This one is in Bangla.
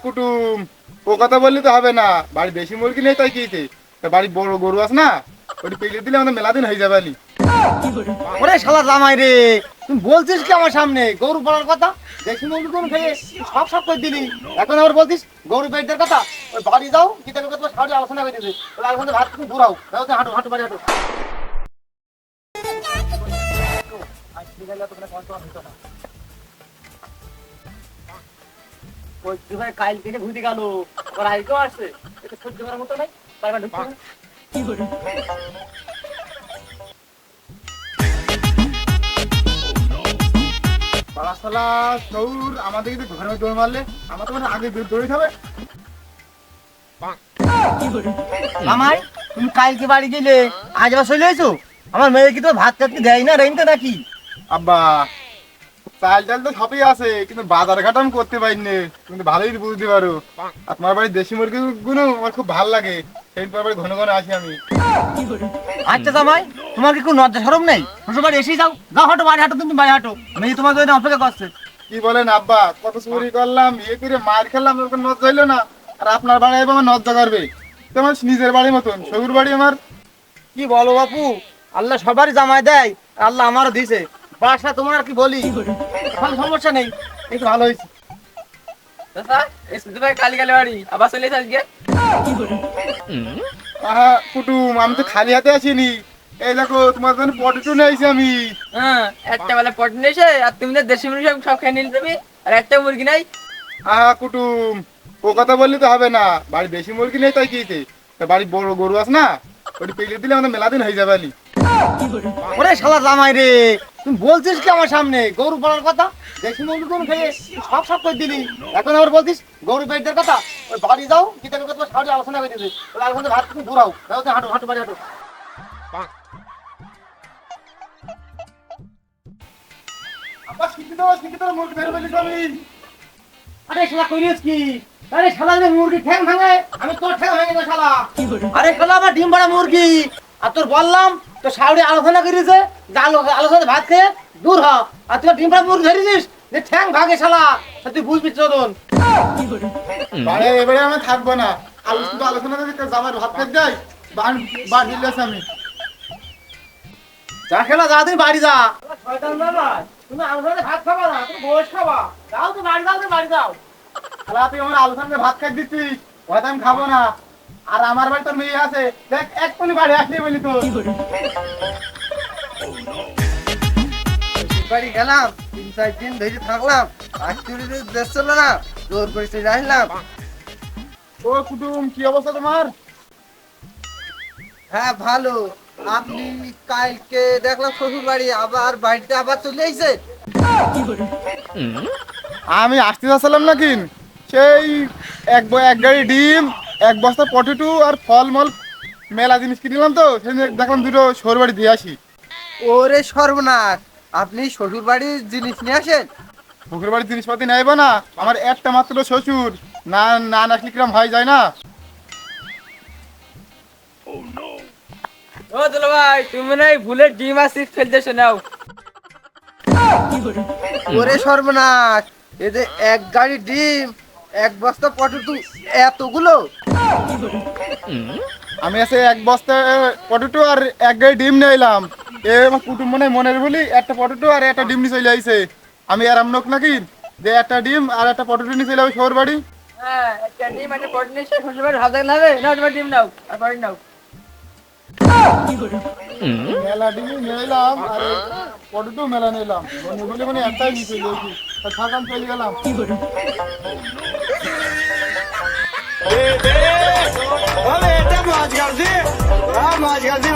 কুটুম, ও কথা বললে তো হবে না। বাড়ি বেশি মুরগি নেই তাই কিছে, তা বাড়ি বড় গরু আছে না, ওটি পেলে দিলে আমাদের মেলা দিন হয়ে যাবে আলি। ওরে শালা জামাই রে, তুমি বলছিস কি আমার সামনে গরু পালার কথা? দেশি মুরগি কোন খেয়ে সব সব করে দিলি, এখন আবার বলছিস গরু পেটের কথা? ওই বাড়ি যাও, কি তার কথা সাড়ে আলোচনা করে দিবে। ওই আলোচনা ভাত তুমি ঘুরাও, যাও তো, হাঁটো হাঁটো বাড়ি হাঁটো। ওই ভাই কাইল থেকে ঘুরতে গেল, ওর আইকেও আসছে, এটা সহ্য করার মতো নাই, পারবা ঢুকতে না। পাড়াশালা সৌর আমাদের কিন্তু ঘরে দৌড় মারলে আমার তো মানে আগে দৌড়ে খাবে। জামাই, তুমি কালকে বাড়ি গেলে আজ আবার চলে এসো? আমার মেয়ে কি তো ভাত টাত কি দেয় না রেনতে নাকি? আব্বা, চাল টাল তো সবই আছে, কিন্তু বাজার ঘাট আমি করতে পারিনি। কিন্তু ভালোই বুঝতে পারো, আপনার বাড়ির দেশি মুরগি গুলো আমার খুব ভালো লাগে, সেই বাড়ি ঘন ঘন আসি আমি। আচ্ছা জামাই, তোমার কি কোনো লজ্জা শরম নেই? শ্বশুর বাড়ি এসেই যাও, যাও হাঁটো বাড়ি হাঁটো, তুমি বাড়ি হাঁটো, মেয়ে তোমার জন্য অপেক্ষা করছে। কি বলেন আব্বা, কত চুরি করলাম, ইয়ে করে মার খেলাম, ওরকম নজ্জা হইলো না, আর আপনার বাড়ি আইবো আমার নজ্জা করবে? তো আমার নিজের বাড়ির মতন, শ্বশুর বাড়ি আমার। কি বলো বাপু, আল্লাহ সবারই জামাই দেয়, আল্লাহ আমারও দিছে। বাসা তোমার আর কি বলি, এখন সমস্যা নেই, এই তো ভালো হয়েছে। কুটুম, আমি তো খালি হাতে আসিনি, এই দেখো তোমার জন্য পটেটো নিয়ে আইছি আমি। হ্যাঁ, একটা বেলা পট নিয়েছে আর তুমি তো দেশি মুরগি সব খেয়ে নিলে তুমি, আর একটা মুরগি নাই। কুটুম, ও কথা বললে তো হবে না। বাড়ি বেশি মুরগি নেই তাই কিছে, তা বাড়ি বড় গরু আছে না, ওটি পেলে দিলে আমাদের মেলা দিন হয়ে যাবে আলি। ওরে শালা জামাই রে, তুমি বলছিস কি আমার সামনে গরু পালার কথা? দেশি মুরগি কোন খেয়ে সব সব করে দিলি, এখন আবার বলছিস গরু পেটের কথা? ওই বাড়ি যাও, কি তার কথা সাড়ে আলোচনা করে দিবে। ওই আলোচনা ভাত তুমি ঘুরাও, যাও তো, হাঁটো হাঁটো বাড়ি হাঁটো। আব্বা, শিক্ষিত শিক্ষিত মুরগি ধরে ফেলিস আমি। আরে শালা কইরিস কি? আরে শালা যে মুরগি ঠ্যাং ভাঙে, আমি তোর ঠ্যাং ভেঙে দেব শালা। আরে শালা আমার ডিম পাড়া মুরগি, আর তোর বললাম তো সাউরি আলোচনা করিছে, যা আলোচনা ভাত খেয়ে দূর হ, আর তুই ডিম পাড়া মুরগি ধরেছিস যে ঠ্যাং ভাগে শালা, তুই বুঝবি চোদন। বাড়ি এবারে আমি থাকবো না, আলোচনা আলোচনা করে জামার ভাত খেতে যাই, বাড়ি দিলেছে আমি। যা খেলা যা, তুমি বাড়ি যা। শয়তান বাবা, তুমি আলোচনা ভাত খাবা না, তুমি বস খাবা, যাও তো বাড়ি যাও, তুমি বাড়ি যাও। শালা তুই আমার আলোচনা ভাত খাই দিচ্ছিস, ওটা আমি খাবো না। আর আমার বাড়ি তোর মেয়ে আছে, দেখ এক্ষুনি বাড়ি আসলে বলি তো। বাড়ি গেলাম, 3-4 দিন ধরে থাকলাম, আজকে দেশ চলো না, জোর করে চলে আসলাম। ও কুটুম, কি অবস্থা তোমার? হ্যাঁ ভালো। আপনি কালকে দেখলাম শ্বশুর বাড়ি, আবার বাড়িতে আবার চলে এসেছে। আমি আসতে যাচ্ছিলাম নাকি, সেই এক গাড়ি ডিম, এক বস্তা পটেটো আর ফলমল মেলা জিনিস কিনলাম, তো সেই দেখলাম দুটো শ্বশুর বাড়ি দিয়ে আসি। ওরে সর্বনাশ, আপনি শ্বশুর বাড়ির জিনিস নিয়ে আসেন? শ্বশুর বাড়ির জিনিসপাতি নেবো না, আমার একটা মাত্র শ্বশুর, না না আসলে কিরম হয় যায় না। ও দুলা ভাই, তুমি না ভুলে ডিম আর চিপস ফেলতেছো, নাও। ওরে সর্বনাশ, এই যে এক গাড়ি ডিম, এক বস্তা পটেটো, এতগুলো? আমি আছে এক বস্তা পটেটো আর এক গাড়ি ডিম নিয়ে এলাম। এ আমার কুটুম মনে মনের বলি একটা পটেটো আর একটা ডিম নিয়ে চলে আইছে। আমি আর আমনক নাকি যে একটা ডিম আর একটা পটেটো নিয়ে চলে যাবো শহর বাড়ি। হ্যাঁ, একটা ডিম একটা পট নিয়েছে, শ্বশুর বাড়ি ভাত দেখলে হবে, নাও তোমার ডিম নাও আর পট নাও। মেলা ডিম নিয়ে এলাম আর পটেটো মেলা নিলাম, বলে মানে একটাই নিয়ে চলে গেছি, থাকাম চলে গেলাম। মাছ গাছি